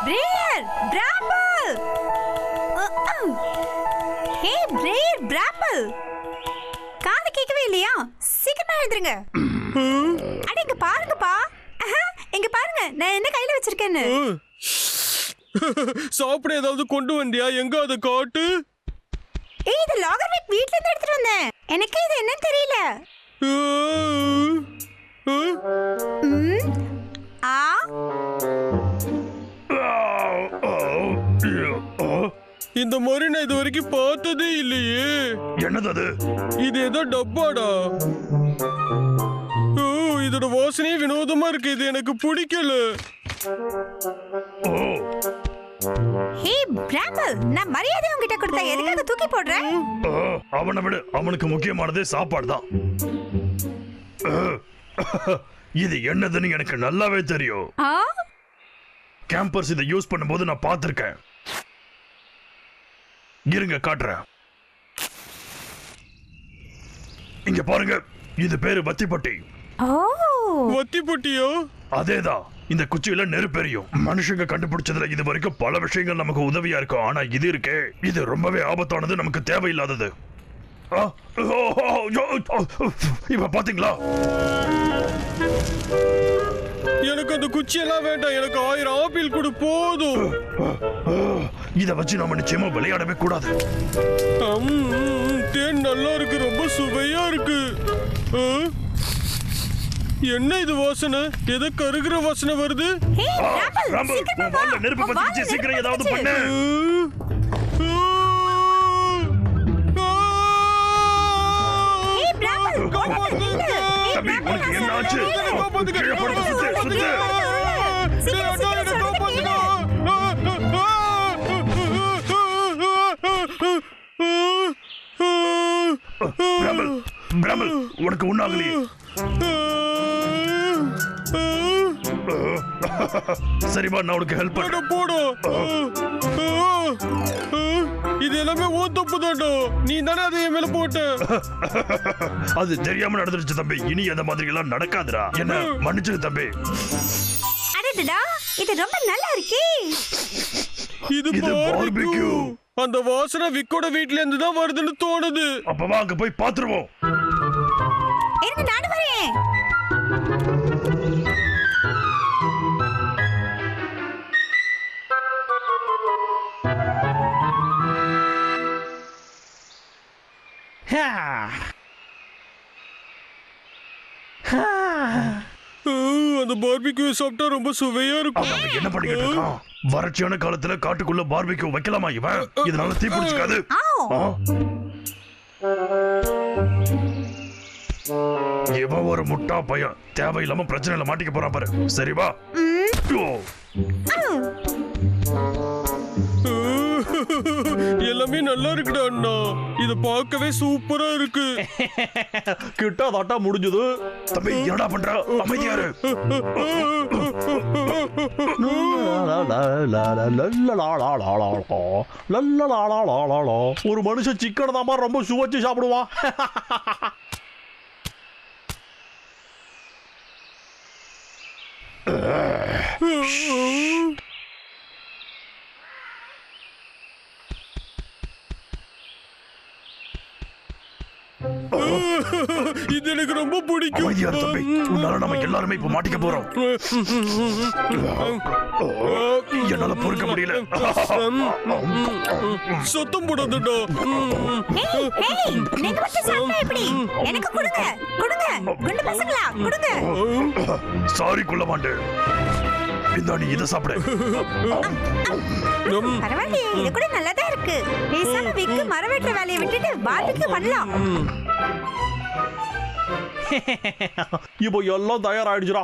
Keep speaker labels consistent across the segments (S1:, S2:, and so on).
S1: Prayer bramble. ஹே prayer bramble, காது கேட்கவே இல்லையா? சீக்கிரமா எழுதுங்க. அட இங்க பாருங்கப்பா, இங்க பாருங்க நான் என்ன கையில வச்சிருக்கேன்னு.
S2: சாப்பிட ஏதாவது கொண்டு வந்தியா? எங்க அதை காட்டு.
S1: ஏய், இது லாகர்விக் வீட்ல இருந்து எடுத்துட்டு வந்தேன். எனக்கு இது என்னன்னு தெரியல.
S2: இந்த மாதிரி நான் இது வரைக்கும் பார்த்ததே இல்லையே.
S3: என்னது அது?
S2: இது ஏதோ டப்பாடா. இதோட வாசனையே வினோதமா இருக்கு. இது எனக்கு பிடிக்கல.
S1: ஹே பிராம்பிள், நான் மரியாதை உன்கிட்ட கொடுத்தா எதுக்காக தூக்கி போடுற?
S3: அவனை விட அவனுக்கு முக்கியமானது சாப்பாடு தான். இது என்னதுன்னு எனக்கு நல்லாவே தெரியும். கேம்பர்ஸ் இதை யூஸ் பண்ணும்போது நான் பார்த்திருக்கேன். இருங்க காட்டுறேன். இங்க பாருங்க, இது பேரு வத்திப்பட்டி.
S2: வத்திப்பட்டியோ?
S3: அதேதான். இந்த குச்சியில நெருப்பெரியும். மனுஷங்க கண்டுபிடிச்சதுல இது வரைக்கும் பல விஷயங்கள் நமக்கு உதவியா இருக்கும். ஆனா இது இருக்கே, இது ரொம்பவே ஆபத்தானது, நமக்கு தேவையில்லாதது. இப்ப பாத்தீங்களா?
S2: எனக்கு அந்த குச்சி எல்லாம் வேண்டாம். எனக்கு 1000 ஆப்பிள் கொடு போதும்.
S3: இத வச்சு நாம நிச்சயமா விளையாடவே கூடாது.
S2: தேன் நல்லா இருக்கு, ரொம்ப சுவையா இருக்கு. என்ன இது வாசனை? எதை கருகிற வாசனை வருது?
S3: நெருப்பு பத்தி சீக்கிரம் ஏதாவது பண்ணு. என்ன ஆச்சு? உனக்கு ஒண்ணாகலையே. சரிமா, நான் உனக்கு ஹெல்ப் பண்ண
S2: போடும். இது எல்லாமே ஓ தப்பு தாண்டோ. நீ தானே அதை என் மேல போட்ட.
S3: அது தெரியாம நடந்துருச்சு தம்பி. இனி அந்த மாதிரி எல்லாம் நடக்காதுடா. என்ன மன்னிச்சிரு தம்பி.
S1: அடடா, இது ரொம்ப நல்லா இருக்கே.
S3: இது பார்பிக்யூ.
S2: அந்த வாசனை விக்கோட வீட்ல இருந்து தான் வருதுன்னு தோணுது.
S3: அப்பவா அங்க போய் பாத்துருவோம்.
S1: இருங்க, நானும் வரேன்.
S2: அந்த பார்பிக்யூ சாப்பிட்டா ரொம்ப சுவையா இருக்கும்.
S3: என்ன பண்ணிக்கிட்டு இருக்கான்? வறட்சியான காலத்துல காட்டுக்குள்ள பார்பிக்யூ வைக்கலாமா இவன்? இதனால தீ பிடிச்சுக்காது. இவன் ஒரு முட்டா பையன். தேவையில்லாம பிரச்சனையில மாட்டிக்க போறான் பாரு. சரி வா.
S2: எல்லாமே நல்லா இருக்குடா அண்ணா. இது பார்க்கவே சூப்பரா இருக்கு.
S4: கிட்ட தாட்டா முடிஞ்சது.
S3: தம்பி என்னடா பண்ற? அமைதியாரு.
S4: ஒரு மனுஷன் சிக்கன் தான் ரொம்ப சுவைச்சு சாப்பிடுவான்.
S2: இது எனக்கு ரொம்ப பிடிக்கும்.
S3: அமைதியாரு தம்பி. உன்னால நம்ம எல்லாருமே இப்ப மாட்டிக்க போறோம். என்னால பொறுக்க முடியல.
S2: சத்தம் போடாதடா.
S1: நீங்க மட்டும் சாப்பிட்டா எப்படி? எனக்கு கொடுங்க, கொடுங்க. குண்டு பசங்களா, கொடுங்க.
S3: சாரி குள்ளமாண்டு. இந்தா நீ இத சாப்பிடு.
S1: பரவாயில்லையே, இது கூட நல்லாதான் இருக்கு. பேசாம விக்கு மரம் வெட்டுற வேலையை விட்டுட்டு பார்பிக்யூ பண்ணலாம்.
S4: இப்போ எல்லாம் தயாராயிடுச்சுடா.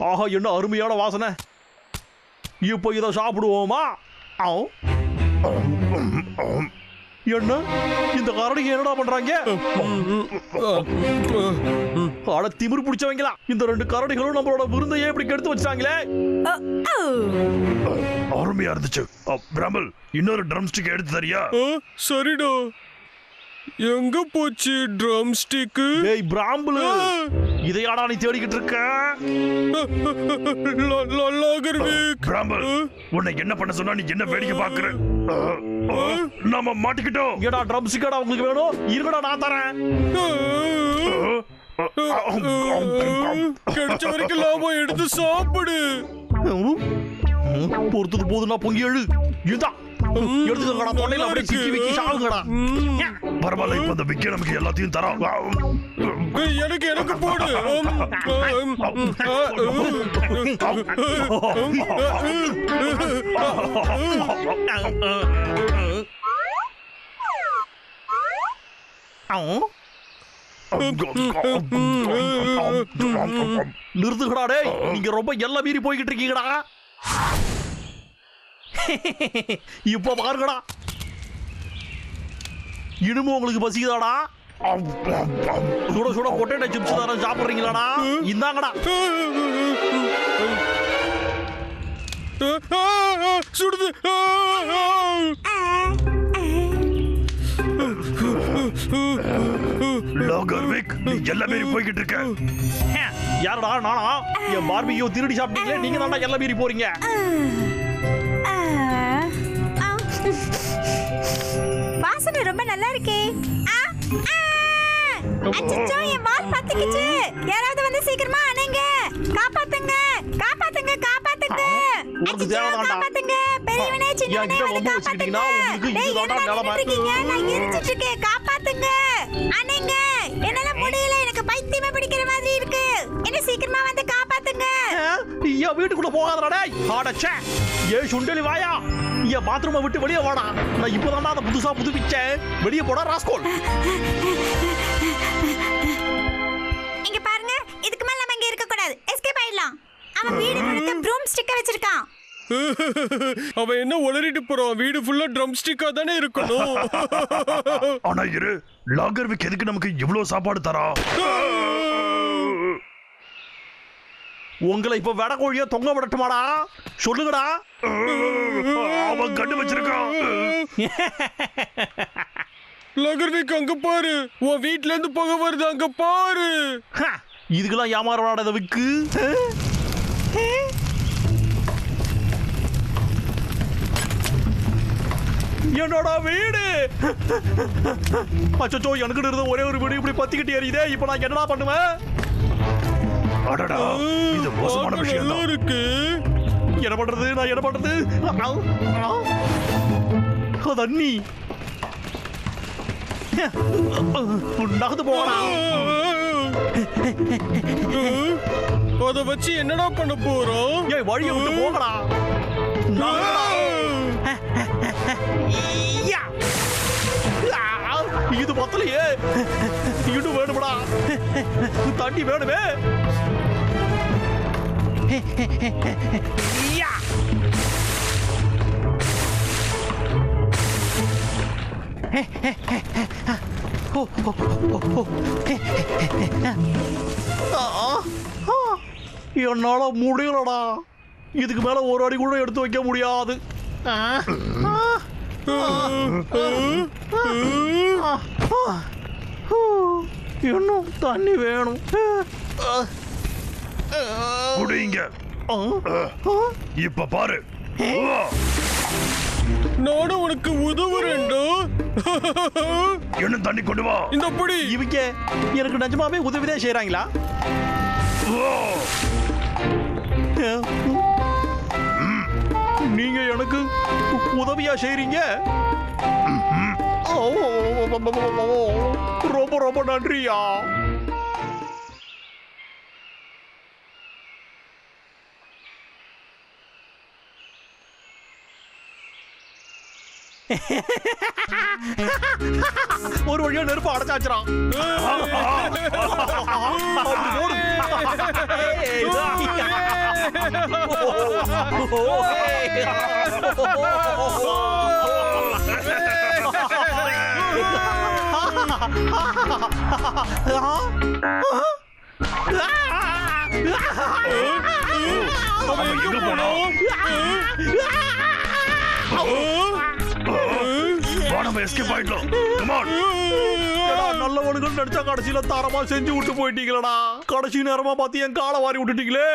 S4: ஆஹா, என்ன அருமையான வாசனை. இப்போ இதை சாப்பிடுவோமா? என்ன இந்த கரடிங்க என்னடா பண்றாங்க? அட திமிரு பிடிச்சவங்களா, இந்த 2 கரடிகளும் நம்மளோட விருந்தையே இப்படி கெடுத்து வச்சாங்களே.
S3: அருமையா இருந்துச்சு. பிராமல், இன்னொரு ட்ரம் ஸ்டிக் எடுத்து தரியா?
S2: சரிடா. எங்க போச்சு ட்ரம் ஸ்டிக்கு?
S4: ஏய் பிராம்புல இதையாடா நீ தேடிக்கிட்டு இருக்க?
S2: லாகர்விக்,
S3: பிராம்பல் உன்னை என்ன பண்ண சொன்னா நீ என்ன வேடிக்கை பாக்குற? நாம மாட்டிக்கிட்டோம்.
S4: ஏடா ட்ரம் ஸ்டிக்கடா உங்களுக்கு வேணும்? இருங்கடா நான் தரேன்.
S2: கிடைச்ச வரைக்கும் லாபம் எடுத்து சாப்பிடு.
S4: பொறுத்தது போதுன்னா பொங்கி எழு. இதுதான் எடுத்துக்கடா, தொண்டையில அப்படியே சிக்கி விக்கி சாவுங்கடா.
S3: பரவாயில்ல, இப்ப அந்த விக்கி நமக்கு எல்லாத்தையும் தரோம்.
S2: எனக்கு போடு.
S4: நிறுத்துக்கடா டேய், நீங்க ரொம்ப எல்லாம் மீறி போய்கிட்டு இருக்கீங்கடா. இப்ப பாருங்கடா, இனிமே உங்களுக்கு பசிக்குதாடா? சுட சுட பொட்டேட்டோ சிப்ஸ் தரேன், சாப்பிடுறீங்களாடா? இந்தாங்கடா.
S2: சுடுது.
S3: லாகர்விக், நீ எல்லாம் மீறி போய்கிட்டு இருக்க.
S4: யாரடா? நானா? என் பார்பிக்யூ திருடி சாப்பிட்டீங்களே, நீங்க தான்டா எல்லாம் மீறி போறீங்க.
S1: வாசனை ரொம்ப நல்லா இருக்கே. அச்சச்சோ, என் வால் பத்திக்கிச்சு. யாராவது வந்து சீக்கிரமா அணைங்க. காப்பாத்துங்க, காப்பாத்துங்க, காப்பாத்துங்க. அச்சச்சோ, காப்பாத்துங்க. பெரியவனே, சின்னவனே வந்து காப்பாத்துங்க. டேய், என்னடா நின்னுட்டீங்க? நான் எரிஞ்சிட்டு இருக்கேன். காப்பாத்துங்க, அணைங்க. என்னால முடியல, எனக்கு பைத்தியமே பிடிக்கிற மாதிரி இருக்கு. என்ன சீக்கிரமா வந்து காப்பாத்துங்க.
S4: என் வீட்டுக்குள்ள போகாதடா டேய். ஆடச்சே, ஏ சுண்டலி வாயா, என் பாத்ரூமை விட்டு வெளியே வாடா. நான் இப்பதான்டா அதை புதுசா புதுப்பிச்சேன். வெளியே போடா ராஸ்கோல்.
S1: இங்க பாருங்க, இதுக்கு மேல நம்ம இங்க இருக்க கூடாது. எஸ்கேப் ஆயிடலாம். அவன் வீடு முழுக்க ப்ரூம் ஸ்டிக்க வச்சிருக்கான்.
S2: அவன் என்ன உளறிட்டு போறான்? வீடு ஃபுல்லா ட்ரம் ஸ்டிக்கா தானே இருக்கணும்.
S3: ஆனா இரு, லாகர்விக் எதுக்கு நமக்கு இவ்வளவு சாப்பாடு தரா?
S4: உங்களை இப்ப வெட கோழிய தொங்க விடட்டுமாடா? சொல்லுங்கடா.
S3: அவன் கண்டு வச்சிருக்கான்.
S2: லாகர்விக், அங்க பாரு, உன் வீட்ல இருந்து புகை வருது. அங்க பாரு.
S4: இதுக்கெல்லாம் ஏமாறவாட விக்கு. என்னோட வீடு. அச்சோ, எனக்கு இருந்த ஒரே ஒரு வீடு இப்படி பத்திக்கிட்டு எரியுதே. இப்ப நான் என்னடா பண்ணுவேன்?
S3: அடடா, இது மோசமான விஷயம் தான்
S2: இருக்கு.
S4: என்ன பண்றது? நான் என்ன பண்றது? தண்ணி நகர்ந்து போகடா.
S2: அத வச்சு என்னடா பண்ண போறோம்?
S4: ஏய், வழியை விட்டு போகடா. இது பத்தலையே, இன்னும் வேணும்டா. தண்ணி வேணுமே. என்னால முடியலடா. இதுக்கு மேல ஒரு அடி கூட எடுத்து வைக்க முடியாது. இன்னும் தண்ணி வேணும்.
S3: குடிங்க. இப்ப பாரு,
S2: நானும் உனக்கு உதவுறேன்டா.
S3: இன்னும் தண்ணி கொண்டு வா.
S2: இந்த புடி.
S4: இவங்க எனக்கு நிஜமாவே உதவிதான் செய்யறாங்களா? நீங்க எனக்கு உதவியா செய்றீங்க? ரொம்ப ரொம்ப நன்றியா. ஒரு வழியா நெருப்பு அடைச்சாச்சுறான்.
S3: எங்க போனோம்? நம்ம எஸ்கேப் ஆயிட்டோம். Come on.
S4: நல்லவனுக்கு நடிச்சா கடைசியில தரமா செஞ்சு விட்டு போயிட்டீங்களடா. கடைசி நேரமா பார்த்து என் காலை வாரி விட்டுட்டீங்களே.